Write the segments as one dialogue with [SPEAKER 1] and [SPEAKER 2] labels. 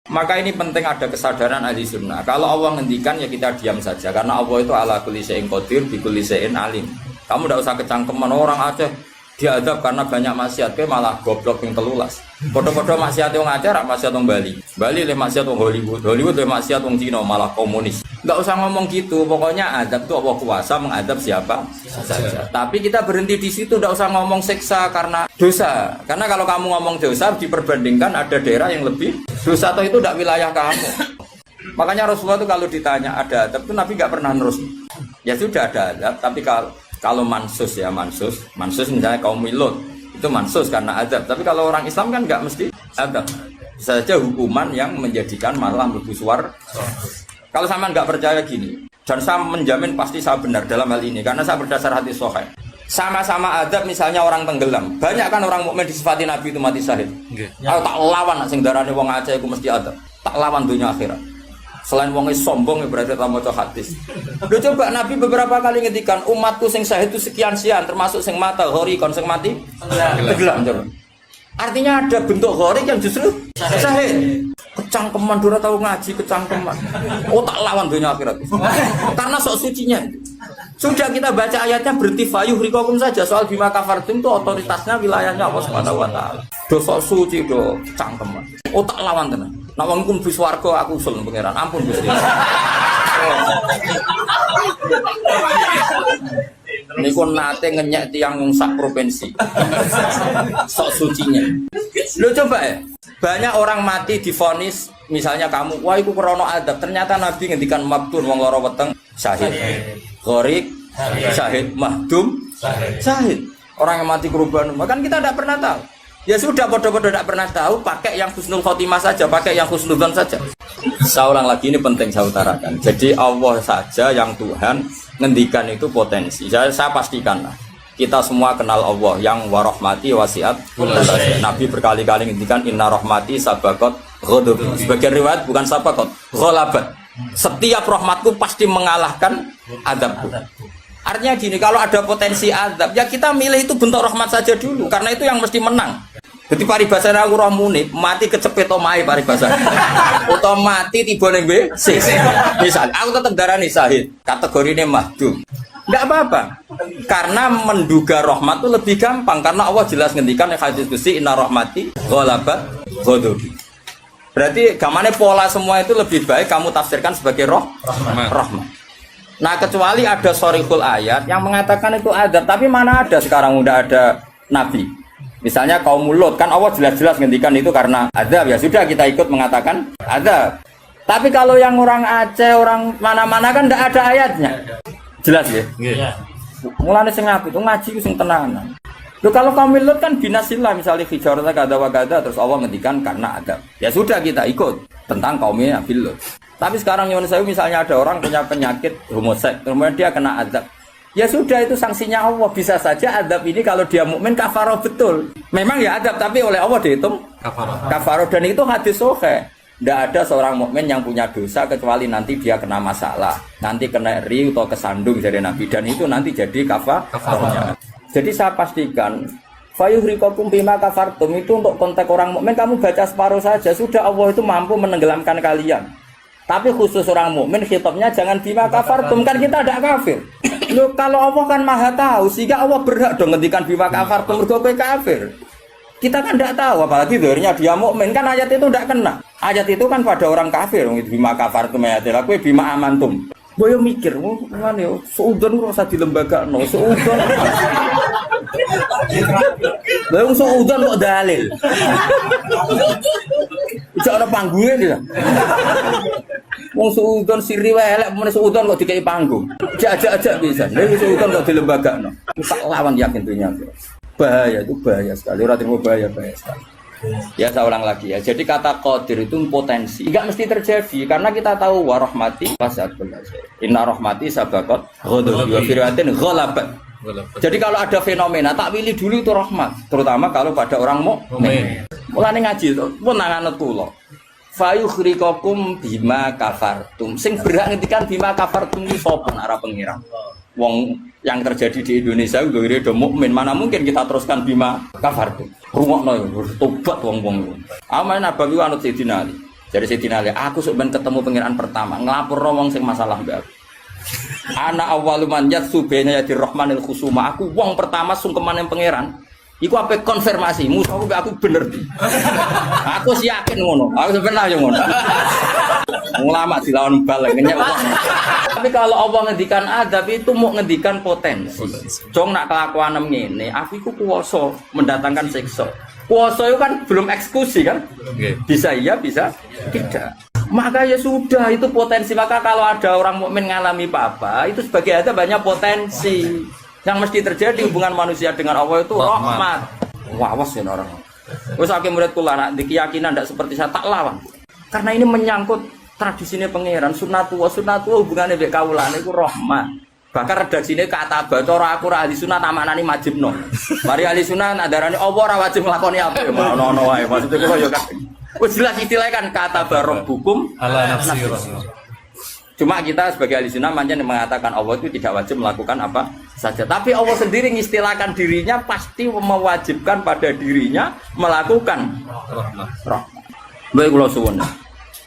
[SPEAKER 1] Maka ini penting ada kesadaran ahli sunnah. Kalau Allah ngendikan ya kita diam saja, karena Allah itu ala kulli syai'in qadir bi kulli syai'in alim. Kamu tidak usah kecangkeman orang Aceh diadab karena banyak maksiat, ke malah goblok yang telulas. Podo-podo maksiat yang Aceh, rak maksiat yang Bali. Bali le maksiat yang Hollywood, Hollywood le maksiat yang Cina, malah komunis. Enggak usah ngomong gitu. Pokoknya adab itu Allah kuasa mengadab siapa saja. Tapi kita berhenti di situ, tidak usah ngomong siksa karena dosa. Karena kalau kamu ngomong dosa diperbandingkan ada daerah yang lebih dosa atau itu tidak wilayah kamu. Makanya Rasulullah itu kalau ditanya ada adab itu Nabi nggak pernah nerus. Ya sudah ada adab, tapi kalau mansus ya mansus misalnya kaum Lut itu mansus karena adab. Tapi kalau orang Islam kan nggak mesti adab. Bisa saja hukuman yang menjadikan malah berbusuar. Kalau sama nggak percaya gini, dan saya menjamin pasti saya benar dalam hal ini karena saya berdasar hati sahih. Sama-sama adab misalnya orang tenggelam. Banyak kan orang mukmin disifati Nabi itu mati syahid. Aku tak lawan sing darane wong Aceh iku mesti adab. Tak lawan dunia akhirat. Selain wong sombong berarti tak maca hadis. Lho coba Nabi beberapa kali ngendikan umatku sing syahid itu sekian termasuk sing mata ghori kon sing mati tenggelam coba. Artinya ada bentuk ghori yang justru syahid. Kecangkeman dora tahu ngaji kecangkeman. Oh tak lawan dunia akhirat. Karena sok sucinya. Sudah kita baca ayatnya berhenti fayuh rikokum saja. Soal bima kafartum itu otoritasnya wilayahnya Allah Subhanahu wa taala. Do sok suci do cangkeman. Oh tak lawan tenan. Nek wong kum bis warga aku usul pangeran. Ampun Gusti. Niku nate ngenyek tiang sak provinsi. Sok sucinya. Lo coba ya. Banyak orang mati divonis misalnya kamu, wah iku krono adab. Ternyata Nabi ngendikan maktun wong lara weteng syahid. Gharik syahid, mahdum syahid. Orang yang mati korban, kan kita tidak pernah tahu. Ya sudah bodoh-bodoh tidak pernah tahu, pakai yang husnul khotimah saja, pakai yang husnudzon saja. Saya ulang lagi ini penting saya utarakan. Jadi Allah saja yang Tuhan ngendikan itu potensi. Saya pastikan lah. Kita semua kenal Allah yang warahmati wasiat. Nabi berkali-kali ngendikan inna rahmati sabaqat ghadab. Sebagian riwayat bukan sabaqat, ghalabat. Setiap rahmatku pasti mengalahkan adabku. Artinya gini, kalau ada potensi adab, ya kita milih itu bentuk rahmat saja dulu, karena itu yang mesti menang. Jadi paribasane aku roh muni, mati kecepet omahe paribasane. Utawa mati tiba ning WC. Misal aku tetap darani syahid, kategorine mahdum. Enggak apa-apa. Karena menduga rahmat itu lebih gampang karena Allah jelas ngendikan ning hadis qudsi inna rahmati ghalabat ghadabi. Berarti gamane pola semua itu lebih baik kamu tafsirkan sebagai rahmat. Nah, kecuali ada sharihul ayat yang mengatakan itu adab, tapi mana ada sekarang udah ada nabi. Misalnya kaum Lut kan Allah jelas-jelas ngendikan itu karena adab, ya sudah kita ikut mengatakan adab. Tapi kalau yang orang Aceh, orang mana-mana kan enggak ada ayatnya. Jelas ya? Iya. Mulane sing apik itu ngaji ku sing tenanan. Loh kalau kaum Lut kan binasillah misalnya hijarata kada wa kada terus Allah ngendikan karena adab. Ya sudah kita ikut tentang kaumnya Nabi Lut. Tapi sekarang nyuwun sewu misalnya ada orang punya penyakit homoseks, kemudian dia kena adab. Ya sudah itu sanksinya Allah. Bisa saja adab ini kalau dia mukmin kafaroh betul. Memang ya adab tapi oleh Allah dihitung kafaroh dan itu hadis sahih. Tidak ada seorang mukmin yang punya dosa kecuali nanti dia kena masalah, nanti kena ri atau kesandung dari Nabi dan itu nanti jadi kafarohnya. Jadi saya pastikan fayuhrikokum bima kafartum itu untuk konteks orang mukmin kamu baca separuh saja sudah Allah itu mampu menenggelamkan kalian. Tapi khusus orang mukmin khitabnya jangan bima kafartum kan kita tidak kafir. Loh kalau Allah kan maha tahu sehingga Allah berhak dong ngendikan bima kafartum mergo kowe kafir. Kita kan tidak tahu apalagi zahirnya dia mukmin kan ayat itu tidak kena. Ayat itu kan pada orang kafir bima kafartum ayatil kowe bima amantum. Boyo mikir, mana yo, seudon kok usah di lembaga, no seudon. Boyo seudon kok dalil. Ijak ada panggungnya dia. Wong seudon siri welek, mana seudon kok dikai panggung. Ajak bisa. Nih seudon kok di lembaga, no. Tak lawan yakin tuhnya. Bahaya itu bahaya sekali. Orang terima bahaya sekali. Ya saya ulang lagi ya. Jadi kata qadir itu potensi. Enggak mesti terjadi karena kita tahu warahmati wasat benar. Inna rahmati sabaqat ghadabi wa firyatin ghalabat. Jadi kalau ada fenomena tak pilih dulu itu rahmat, terutama kalau pada orang mukmin. Mulane ngaji to, pun nanganut kula. Fayukhriqakum bima kafartum. Sing berhak ngendikan bima kafartum iki sapa arah pengira. Wong yang terjadi di Indonesia udah do mukmin, mana mungkin kita teruskan bima kafartum. Rungokno yo tobat wong-wong. Aman Nabawi anut Sayyidina Ali. Jadi Sayyidina Ali, aku sebenarnya ketemu pangeran pertama, ngelapor wong sing masalah mbak. Ana awaluman yatsu bena yadir rahmanil khusuma. Aku wong pertama sungkeman yang pangeran. Iku apa konfirmasi, musuh aku bener di. Aku sih yakin ngono. Aku sebenarnya ngono. Ulama dilawan balik ngenyek. Tapi kalau Allah ngendikan adab itu mau ngendikan potensi. Jong nak kelakuan ngene, aku iku kuwasa mendatangkan siksa. Kuwasa itu kan belum eksekusi kan? Bisa iya, bisa tidak. Maka ya sudah itu potensi. Maka kalau ada orang mukmin ngalami apa-apa, itu sebagai adab banyak potensi. Yang mesti terjadi hubungan manusia dengan Allah itu rahmat. Wawas ya orang. Wes akeh murid kula nak di keyakinan ndak seperti saya tak lawan. Karena ini menyangkut tradisinya pangeran sunatullah hubungannya mbek kaulane iku rahmat. Bahkan redaksine kata bacara aku ra ahli sunah tamaknani majibno. Mari ahli sunah nak darani apa ora wajib nglakoni apa ya ono wae. Maksudnya kula ya kan. Wes jelas istilahnya kan kata barok hukum
[SPEAKER 2] ala nafsi rasul.
[SPEAKER 1] Cuma kita sebagai ahli sunnah manjan mengatakan Allah itu tidak wajib melakukan apa saja. Tapi Allah sendiri mengistilahkan dirinya pasti mewajibkan pada dirinya melakukan rahmat. Baik kula suwun.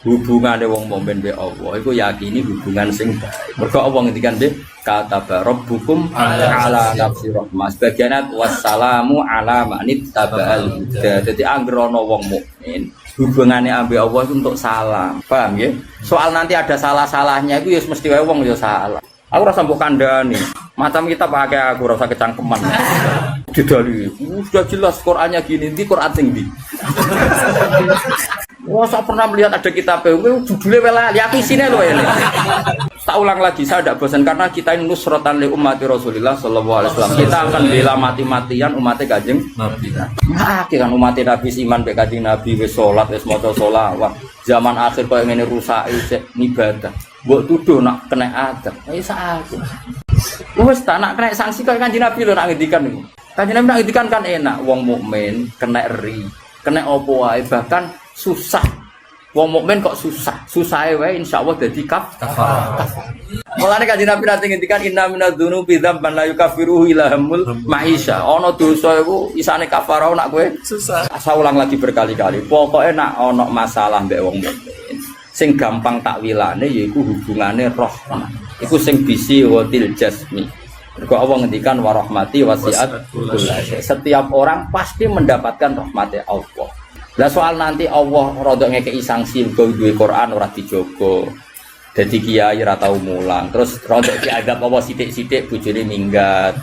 [SPEAKER 1] Hubungane wong mukmin be Allah iku yakini hubungan sing baik. Mergo Allah ngendikan be kata rabbukum ala nafsi rahmah. Sebagian wassalamu ala manit tabal huda. Dadi anggere ana wong mukmin hubungannya ambil Allah itu untuk salam, paham ya? Soal nanti ada salah-salahnya itu ya mesti wae wong ya salah. Aku rasa mbok kandhani, macam kita pakai aku rasa kecangkeman. Didali, sudah jelas Qur'annya gini, di Qur'an sing ndi. Wah, saya pernah melihat ada kitab judulnya wela, ya aku isine lho ini. Tak ulang lagi, saya tidak bosan karena kita ini nusratan li ummati Rasulillah sallallahu alaihi wasallam. Kita akan bela mati-matian umatnya Kanjeng Nabi. Nah, kan umatnya Nabi iman be Kanjeng Nabi wis salat, wis maca sholawat. Zaman akhir koyo ngene rusak ibadah. Mbok tuduh nak kena adab. Wis aku. Wis tak nak kena sanksi koyo Kanjeng Nabi lho nak ngendikan niku. Kanjeng Nabi nak ngendikan kan enak, wong mukmin kena ri, kena opo wae bahkan susah. Wong mukmin kok susah. Susahe wae insyaallah dadi kafarah. Mulane Kanjeng Nabi nate ngendikan inna minadz-dzunubi dzamban la yukaffiruhu illa hamul maisha. Ana dosa iku isane kafarah nak kowe susah. Asa ulang lagi berkali-kali. Pokoke nak ana masalah mbek wong mukmin, sing gampang takwilane yaiku hubungane rahmah. Iku sing bisi watil jasmi. Mergo Allah ngendikan wa rahmati wasi'at kullasyai. Setiap orang pasti mendapatkan rahmatnya Allah. Lah soal nanti Allah rodok ngekei sanksi mergo duwe Quran ora dijogo. Dadi kiai ora tau mulang. Terus rodok diadab apa sithik-sithik bojone minggat.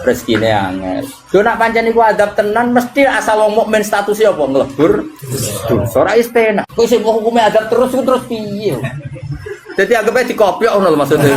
[SPEAKER 1] Rezekine angel. Yo nak pancen iku adab tenan mesti asal wong mukmin statusnya apa nglebur dosa ora istenak. Kok sing hukume adab terus piye? Dadi anggap ae dikopiok ngono lho maksudnya.